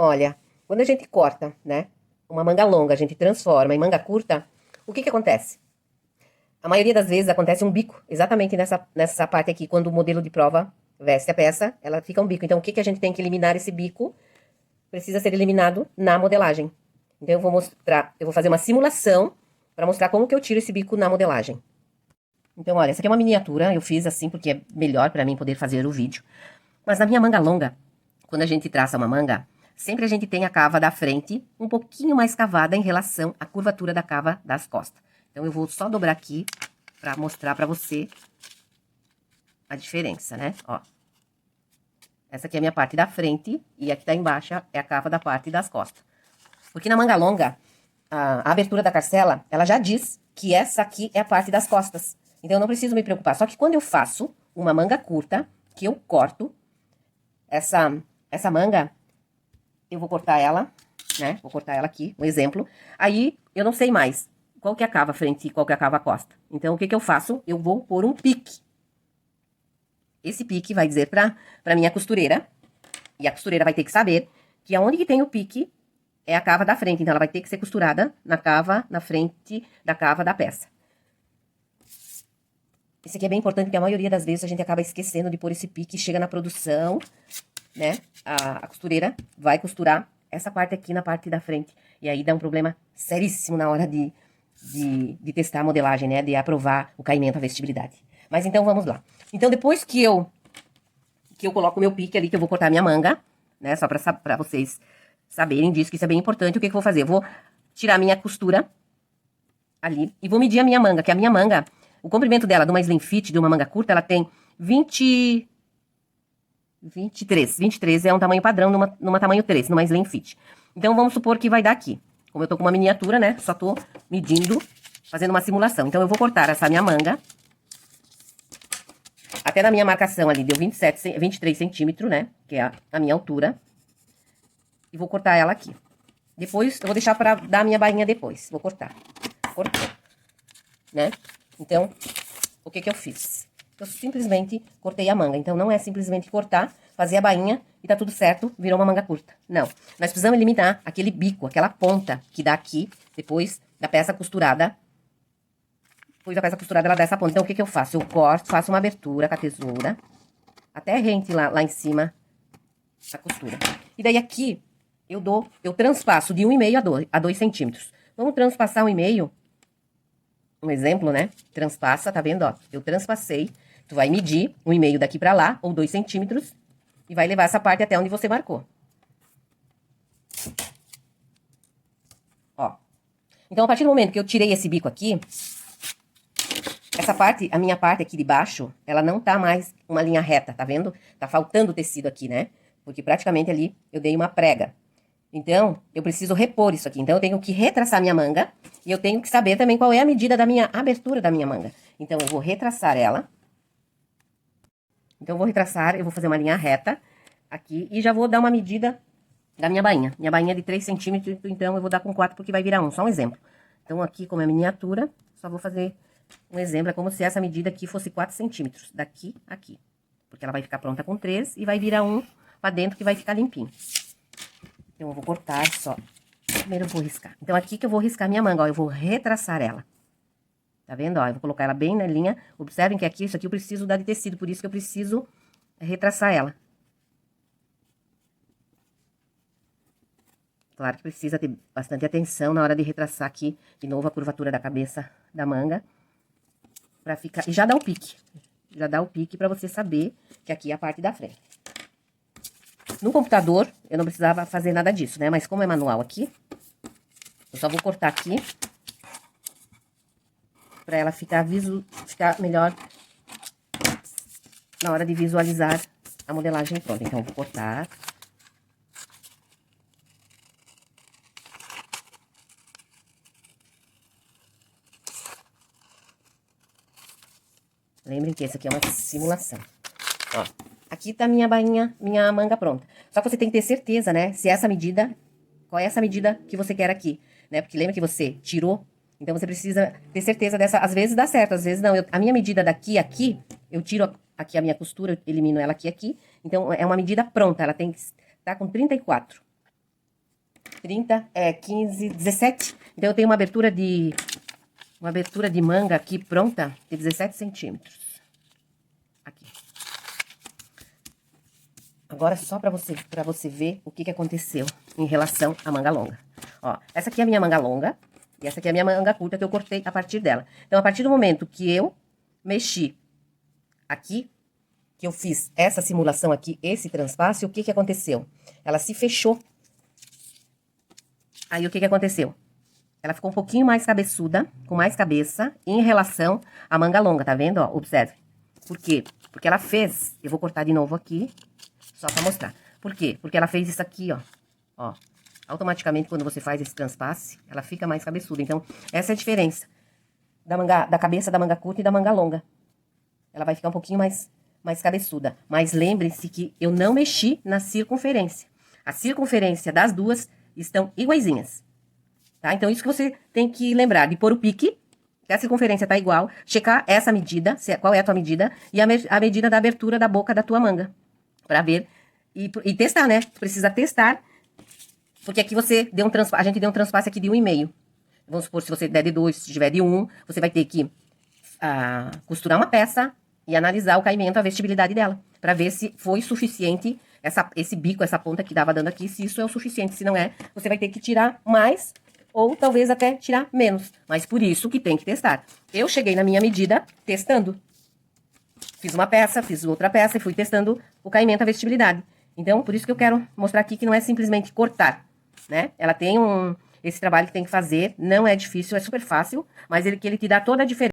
Olha, quando a gente corta, né, uma manga longa, a gente transforma em manga curta, o que que acontece? A maioria das vezes acontece um bico, exatamente nessa parte aqui, quando o modelo de prova veste a peça, ela fica um bico. Então, o que que a gente tem que eliminar esse bico? Precisa ser eliminado na modelagem. Então, eu vou fazer uma simulação para mostrar como que eu tiro esse bico na modelagem. Então, olha, essa aqui é uma miniatura, eu fiz assim porque é melhor para mim poder fazer o vídeo. Mas na minha manga longa, quando a gente traça uma manga, sempre a gente tem a cava da frente um pouquinho mais cavada em relação à curvatura da cava das costas. Então, eu vou só dobrar aqui para mostrar para você a diferença, né? Ó. Essa aqui é a minha parte da frente e aqui tá embaixo é a cava da parte das costas. Porque na manga longa, a abertura da carcela, ela já diz que essa aqui é a parte das costas. Então, eu não preciso me preocupar. Só que quando eu faço uma manga curta, que eu corto, essa manga, eu vou cortar ela, né? Vou cortar ela aqui, um exemplo. Aí, eu não sei mais qual que é a cava frente e qual que é a cava costa. Então, o que que eu faço? Eu vou pôr um pique. Esse pique vai dizer pra minha costureira, e a costureira vai ter que saber que aonde que tem o pique é a cava da frente. Então, ela vai ter que ser costurada na cava, na frente da cava da peça. Isso aqui é bem importante, porque a maioria das vezes a gente acaba esquecendo de pôr esse pique, chega na produção, né? A costureira vai costurar essa parte aqui na parte da frente. E aí dá um problema seríssimo na hora de testar a modelagem, né? De aprovar o caimento, a vestibilidade. Mas então, vamos lá. Então, depois que eu coloco o meu pique ali, que eu vou cortar a minha manga, né? Só pra vocês saberem disso, que isso é bem importante. O que que eu vou fazer? Eu vou tirar a minha costura ali e vou medir a minha manga, que a minha manga, o comprimento dela, de uma slim fit, de uma manga curta, ela tem 23 é um tamanho padrão numa tamanho 3, numa slim fit. Então, vamos supor que vai dar aqui. Como eu tô com uma miniatura, né? Só tô medindo, fazendo uma simulação. Então, eu vou cortar essa minha manga. Até na minha marcação ali, deu 23 centímetros, né? Que é a minha altura. E vou cortar ela aqui. Depois, eu vou deixar pra dar a minha bainha depois. Vou cortar. Cortou. Né? Então, o que que eu fiz? Eu simplesmente cortei a manga. Então, não é simplesmente cortar, fazer a bainha e tá tudo certo, virou uma manga curta. Não. Nós precisamos eliminar aquele bico, aquela ponta que dá aqui, depois da peça costurada. Depois da peça costurada, ela dá essa ponta. Então, o que que eu faço? Eu corto, faço uma abertura com a tesoura, até rente lá em cima a costura. E daí aqui, eu transpasso de 1,5 a 2 centímetros. Vamos transpassar 1,5. Um exemplo, né? Transpassa, tá vendo, ó? Eu transpassei. Tu vai medir 1,5 daqui pra lá, ou 2 centímetros, e vai levar essa parte até onde você marcou. Ó. Então, a partir do momento que eu tirei esse bico aqui, essa parte, a minha parte aqui de baixo, ela não tá mais uma linha reta, tá vendo? Tá faltando tecido aqui, né? Porque praticamente ali eu dei uma prega. Então, eu preciso repor isso aqui. Então, eu tenho que retraçar minha manga. E eu tenho que saber também qual é a medida da minha abertura da minha manga. Então, eu vou retraçar ela. Então, eu vou retraçar, eu vou fazer uma linha reta aqui. E já vou dar uma medida da minha bainha. Minha bainha é de 3 centímetros, então eu vou dar com 4 porque vai virar 1. Só um exemplo. Então, aqui, como é miniatura, só vou fazer um exemplo. É como se essa medida aqui fosse 4 centímetros. Daqui a aqui. Porque ela vai ficar pronta com 3 e vai virar 1 pra dentro que vai ficar limpinho. Então, eu vou cortar só. Primeiro eu vou riscar. Então, aqui que eu vou riscar minha manga, ó. Eu vou retraçar ela. Tá vendo, ó? Eu vou colocar ela bem na linha. Observem que aqui, isso aqui eu preciso dar de tecido. Por isso que eu preciso retraçar ela. Claro que precisa ter bastante atenção na hora de retraçar aqui, de novo, a curvatura da cabeça da manga. Pra ficar... E já dá o pique. Já dá o pique pra você saber que aqui é a parte da frente. No computador, eu não precisava fazer nada disso, né? Mas como é manual aqui, eu só vou cortar aqui. Pra ela ficar melhor na hora de visualizar a modelagem pronta. Então, eu vou cortar. Lembrem que esse aqui é uma simulação. Ó, aqui tá minha bainha, minha manga pronta. Só que você tem que ter certeza, né? Se essa medida, qual é essa medida que você quer aqui, né? Porque lembra que você tirou, então você precisa ter certeza dessa. Às vezes dá certo, às vezes não. A minha medida daqui a aqui, eu tiro aqui a minha costura, eu elimino ela aqui e aqui. Então, é uma medida pronta, ela tem que estar com 34. 30, 15, 17. Então, eu tenho uma abertura de manga aqui pronta de 17 centímetros. Aqui. Agora, só pra você ver o que aconteceu em relação à manga longa. Ó, essa aqui é a minha manga longa e essa aqui é a minha manga curta que eu cortei a partir dela. Então, a partir do momento que eu mexi aqui, que eu fiz essa simulação aqui, esse transpasse, o que aconteceu? Ela se fechou. Aí, o que aconteceu? Ela ficou um pouquinho mais cabeçuda, com mais cabeça, em relação à manga longa, tá vendo? Ó, observe. Por quê? Porque ela fez... Eu vou cortar de novo aqui, só pra mostrar. Por quê? Porque ela fez isso aqui, ó. Ó. Automaticamente, quando você faz esse transpasse, ela fica mais cabeçuda. Então, essa é a diferença da cabeça da manga curta e da manga longa. Ela vai ficar um pouquinho mais cabeçuda. Mas lembre-se que eu não mexi na circunferência. A circunferência das duas estão iguaizinhas. Tá? Então, isso que você tem que lembrar, de pôr o pique, que a circunferência tá igual, checar essa medida, qual é a tua medida, e a medida da abertura da boca da tua manga, pra ver, e testar, né? Precisa testar, porque aqui a gente deu um transpasse aqui de 1,5. Vamos supor, se você der de 2, se tiver de 1, você vai ter que costurar uma peça e analisar o caimento, a vestibilidade dela, pra ver se foi suficiente esse bico, essa ponta que dava dando aqui, se isso é o suficiente. Se não é, você vai ter que tirar mais, ou talvez até tirar menos. Mas por isso que tem que testar. Eu cheguei na minha medida testando. Fiz uma peça, fiz outra peça e fui testando o caimento, a vestibilidade. Então, por isso que eu quero mostrar aqui que não é simplesmente cortar, né? Ela tem esse trabalho que tem que fazer, não é difícil, é super fácil, mas ele te dá toda a diferença.